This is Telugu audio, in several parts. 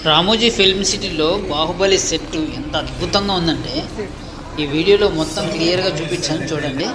రామోజీ ఫిల్మ్ సిటీలో బాహుబలి సెట్ ఎంత అద్భుతంగా ఉందంటే ఈ వీడియోలో మొత్తం క్లియర్గా చూపించాను చూడండి.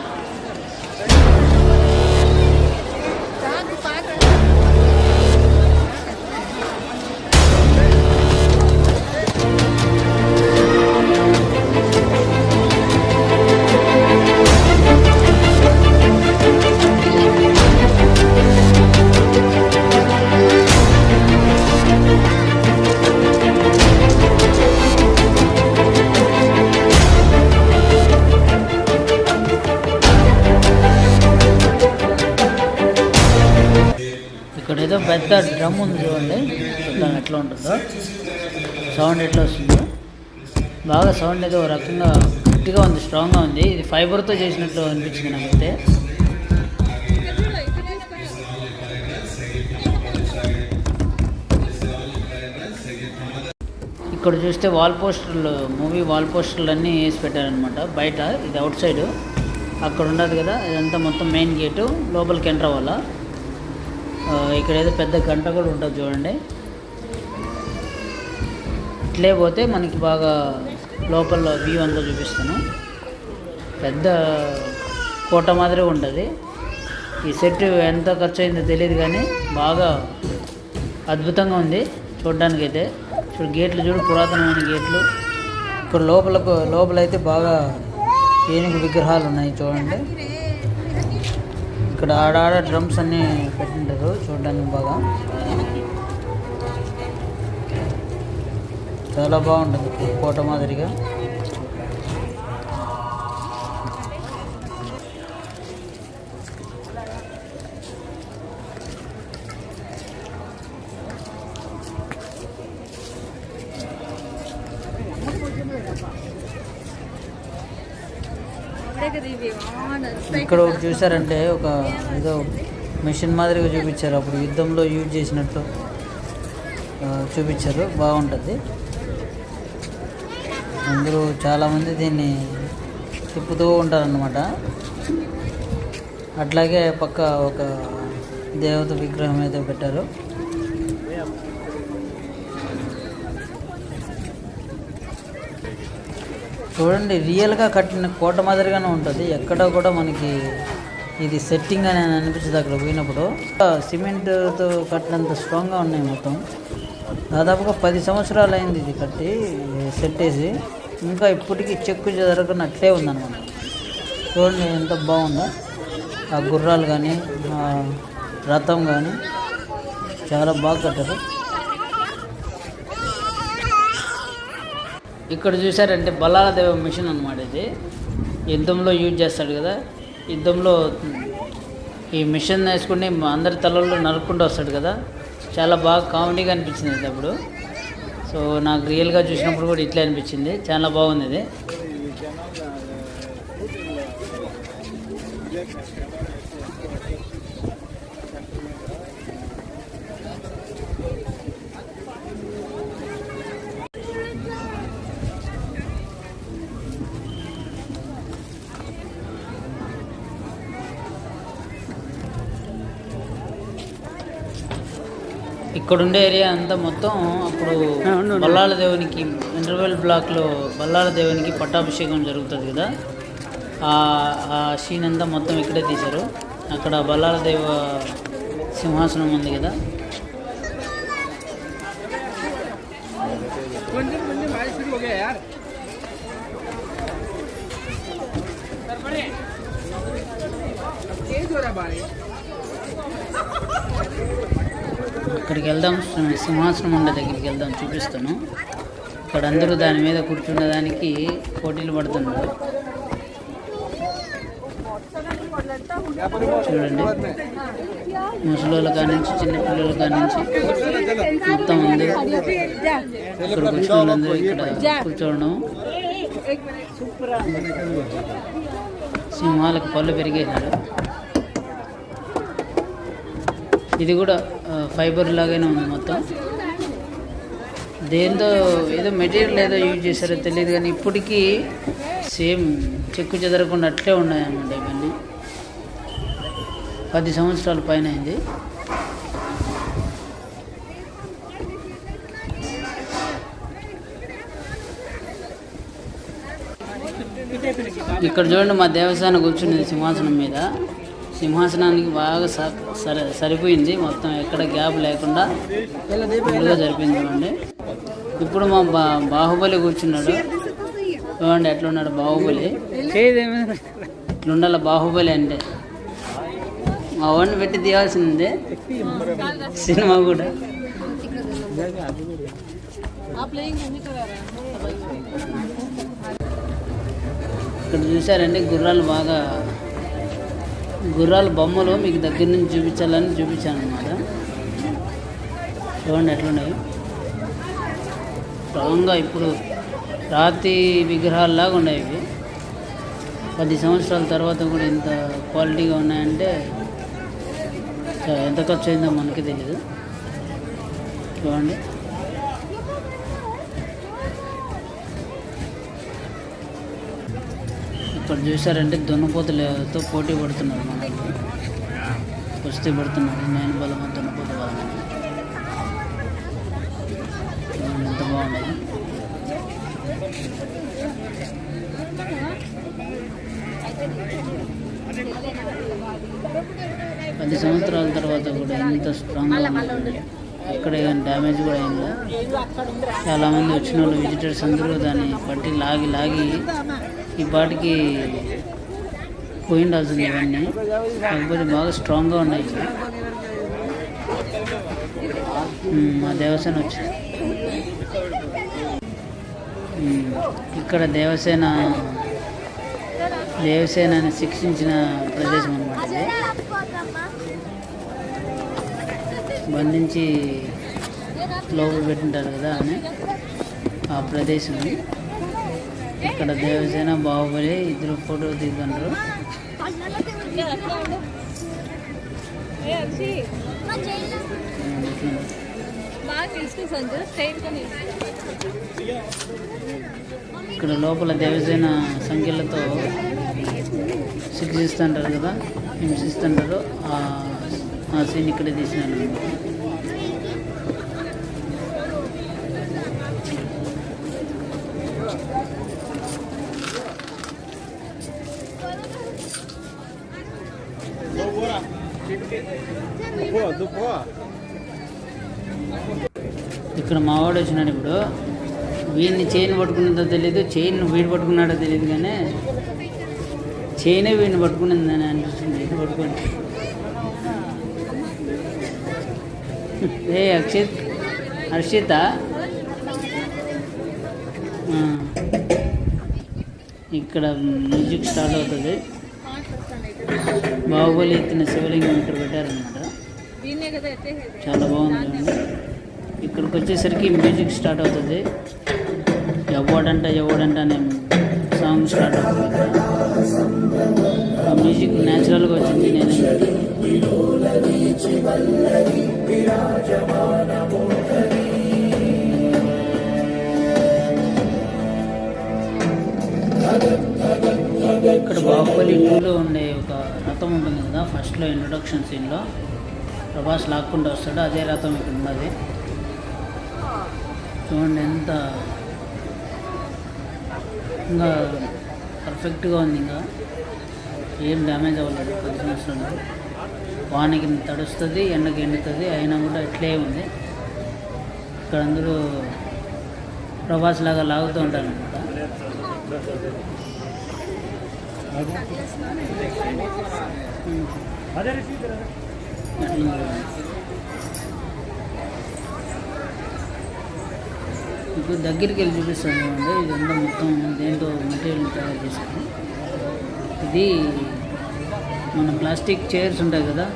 ఇక్కడ ఏదో పెద్ద డ్రమ్ ఉంది చూడండి, దాని ఎట్లా ఉంటుందో సౌండ్ ఎట్లా వస్తుందో. బాగా సౌండ్ ఏదో రకంగా గట్టిగా ఉంది, స్ట్రాంగ్గా ఉంది. ఇది ఫైబర్తో చేసినట్టు అనిపించింది నాకైతే. ఇక్కడ చూస్తే వాల్ పోస్టర్లు, మూవీ వాల్ పోస్టర్లు అన్నీ వేసి పెట్టారనమాట బయట. ఇది అవుట్ సైడ్ అక్కడ ఉండదు కదా, ఇదంతా మొత్తం మెయిన్ గేటు, లోపలికి ఎంటర్ అవ్వాలా. ఇక్కడ ఏదో పెద్ద గంట కూడా ఉంటుంది చూడండి. ఇట్లే పోతే మనకి బాగా లోపల వ్యూ అంతా చూపిస్తాను. పెద్ద కోట మాదిరి ఉంటుంది. ఈ సెట్ ఎంత ఖర్చు అయిందో తెలియదు కానీ బాగా అద్భుతంగా ఉంది చూడడానికైతే. చూడు గేట్లు, చూడు పురాతనమైన గేట్లు. ఇక్కడ లోపలైతే బాగా ఏనుగు విగ్రహాలు ఉన్నాయి చూడండి. ఇక్కడ ఆడాడ డ్రమ్స్ అన్నీ పెట్టింటారు చూడడానికి బాగా. చాలా బాగుంటుంది కోట మాదిరిగా. ఇక్కడ చూసారంటే ఒక ఏదో మిషన్ మాదిరిగా చూపించారు, అప్పుడు యుద్ధంలో యూజ్ చేసినట్టు చూపించారు. బాగుంటుంది. అందరూ చాలామంది దీన్ని తిప్పుతూ ఉంటారన్నమాట. అట్లాగే పక్క ఒక దేవత విగ్రహం అయితే పెట్టారు. చూడండి, రియల్గా కట్టిన కోట మాదిరిగానే ఉంటుంది. ఎక్కడ కూడా మనకి ఇది సెట్టింగ్ అని అనిపించదు అక్కడ పోయినప్పుడు. సిమెంట్తో కట్టినంత స్ట్రాంగ్గా ఉన్నాయి మొత్తం. దాదాపుగా 10 సంవత్సరాలు అయింది ఇది కట్టి, సెట్ వేసి. ఇంకా ఇప్పటికీ చెక్కు జరగనట్లే ఉందన్నమాట. చూడండి ఎంత బాగుందో. ఆ గుర్రాలు కానీ, ఆ రథం కానీ చాలా బాగా కట్టారు. ఇక్కడ చూసారంటే బల్లాల దేవ మిషన్ అన్నమాట. ఇది యుద్ధంలో యూజ్ చేస్తాడు కదా, యుద్ధంలో ఈ మిషన్ వేసుకుని అందరి తలల్లో నరుక్కుంటూ వస్తాడు కదా. చాలా బాగా కామెడీగా అనిపించింది ఇది అప్పుడు. సో నాకు రియల్గా చూసినప్పుడు కూడా ఇట్లా అనిపించింది. చాలా బాగుంది ఇది. ఇక్కడ ఉండే ఏరియా అంతా మొత్తం అప్పుడు బల్లాల దేవునికి ఇంటర్వెల్ బ్లాక్లో బల్లాల దేవునికి పట్టాభిషేకం జరుగుతుంది కదా, ఆ సీన్ అంతా మొత్తం ఇక్కడే తీశారు. అక్కడ బల్లాల దేవ సింహాసనం ఉంది కదా. అక్కడికి వెళ్దాం, సింహాసనం ఉండే దగ్గరికి వెళ్దాం, చూపిస్తాను. ఇక్కడ అందరూ దాని మీద కూర్చుండడానికి పోటీలు పడుతున్నారు చూడండి. ముసలోళ్ళ కానించి చిన్నపిల్లల కానించి మొత్తం అందరూ ఇక్కడ కూర్చున్న వాళ్ళందరూ ఇక్కడ కూర్చోవడం. సింహాలకు పళ్ళు పెరిగేశారు. ఇది కూడా ఫైబర్ లాగానే ఉంది మొత్తం. దేంతో ఏదో మెటీరియల్ ఏదో యూజ్ చేశారో తెలియదు కానీ ఇప్పటికీ సేమ్ చెక్కు చెదరకుండా అట్లే ఉన్నాయన్నమాట. ఇవన్నీ 10 సంవత్సరాల పైన అయింది. ఇక్కడ చూడండి మా దేవస్థానం కూర్చున్నది సింహాసనం మీద. సింహాసనానికి బాగా సరిపోయింది, మొత్తం ఎక్కడ గ్యాప్ లేకుండా ఫుల్గా సరిపోయింది చూడండి. ఇప్పుడు మా బాహుబలి కూర్చున్నాడు చూడండి, ఎట్లున్నాడు బాహుబలి. ఇట్లుండాల బాహుబలి అంటే. మా వాడిని పెట్టి తీయాల్సిందే సినిమా కూడా. ఇక్కడ చూసారంటే గుర్రాల బొమ్మలు మీకు దగ్గర నుంచి చూపించాలని చూపించాను అనమాట. చూడండి ఎట్లున్నాయి స్ట్రాంగ్గా. ఇప్పుడు రాతి విగ్రహాల్లాగా ఉన్నాయి ఇవి. 10 సంవత్సరాల తర్వాత కూడా ఇంత క్వాలిటీగా ఉన్నాయంటే ఎంత ఖర్చు అయిందో మనకి తెలీదు. చూడండి ఇక్కడ చూసారంటే దున్నపోతులతో పోటీ పడుతున్నారు, మనకి కుస్తీ పడుతున్నారు. నేను బలమా దున్నపోత బలమా. ఎంత బాగున్నాయి. పది సంవత్సరాల తర్వాత కూడా ఇంత స్ట్రాంగ్గా ఉంటుంది. ఎక్కడ డ్యామేజ్ కూడా అయింది. చాలామంది వచ్చిన వాళ్ళు విజిటర్స్ అందరూ దాన్ని పట్టి లాగి ఈ పాటికి పోయిండాల్సింది ఇవన్నీ. కాకపోతే బాగా స్ట్రాంగ్గా ఉన్నాయి. మా దేవసేన వచ్చింది. ఇక్కడ దేవసేనని శిక్షించిన ప్రదేశం అన్నమాట. బంధించి లోపల పెట్టింటారు కదా అని ఆ ప్రదేశం. ఇక్కడ దేవసేన బాహుబలి ఇద్దరు ఫోటో దిగుతుంటారు. ఇక్కడ లోపల దేవసేన సంఖ్యలతో శిక్షిస్తుంటారు కదా, హింసిస్తుంటారు. ఆ సీన్ ఇక్కడ తీసినాను. ఇక్కడ మావాడు వచ్చినాడు. ఇప్పుడు వీడిని చైన్ పట్టుకున్నదో తెలియదు, చైన్ వీడు పట్టుకున్నాడో తెలియదు, కానీ చైనే వీడిని పట్టుకునిందని అనిపిస్తుంది. ఇది పట్టుకోండి. హర్షిత ఇక్కడ మ్యూజిక్ స్టార్ట్ అవుతుంది. బాహుబలి ఎత్తిన శివలింగం ఇక్కడ పెట్టారనమాట. చాలా బాగుంది. ఇక్కడికి వచ్చేసరికి మ్యూజిక్ స్టార్ట్ అవుతుంది. ఎవడంట అనే సాంగ్ స్టార్ట్ అవుతుంది. ఆ మ్యూజిక్ న్యాచురల్గా వచ్చింది. నేను ఇక్కడ బాహుబలి 2లో ఉండే ఒక రథం ఉంటుంది కదా, ఫస్ట్లో ఇంట్రొడక్షన్ సీన్లో ప్రభాస్ లాక్కుంటూ వస్తాడు. అదే రథం ఇక్కడ ఉన్నది. చూడండి ఎంత ఇంకా పర్ఫెక్ట్గా ఉంది. ఇంకా ఏం డ్యామేజ్ అవ్వలేదు. 10 సంవత్సరాలు వానికి తడుస్తుంది, ఎండకి ఎండుతుంది, అయినా కూడా ఇట్లే ఉంది. ఇక్కడ అందరూ ప్రభాస్ లాగా లాగుతూ ఉంటారు అనమాట. ఇప్పుడు దగ్గరికి వెళ్ళి చూపిస్తాను చూడండి. ఇదంతా మొత్తం దేంతో మెటీరియల్ తయారు చేశాను. ఇది మన ప్లాస్టిక్ చైర్స్ ఉంటాయి కదా,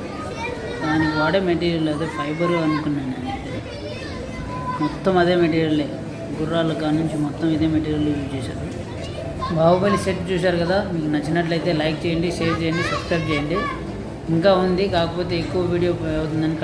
దానికి వాడే మెటీరియల్ అదే ఫైబర్ అనుకున్నాను నేను. మొత్తం అదే మెటీరియలే, గుర్రాల కాడ నుంచి మొత్తం ఇదే మెటీరియల్ యూజ్ చేశారు. బాహుబలి సెట్ చూశారు కదా, మీకు నచ్చినట్లయితే లైక్ చేయండి, షేర్ చేయండి, సబ్స్క్రైబ్ చేయండి. ఇంకా ఉంది, కాకపోతే ఎక్కువ వీడియో అవుతుందని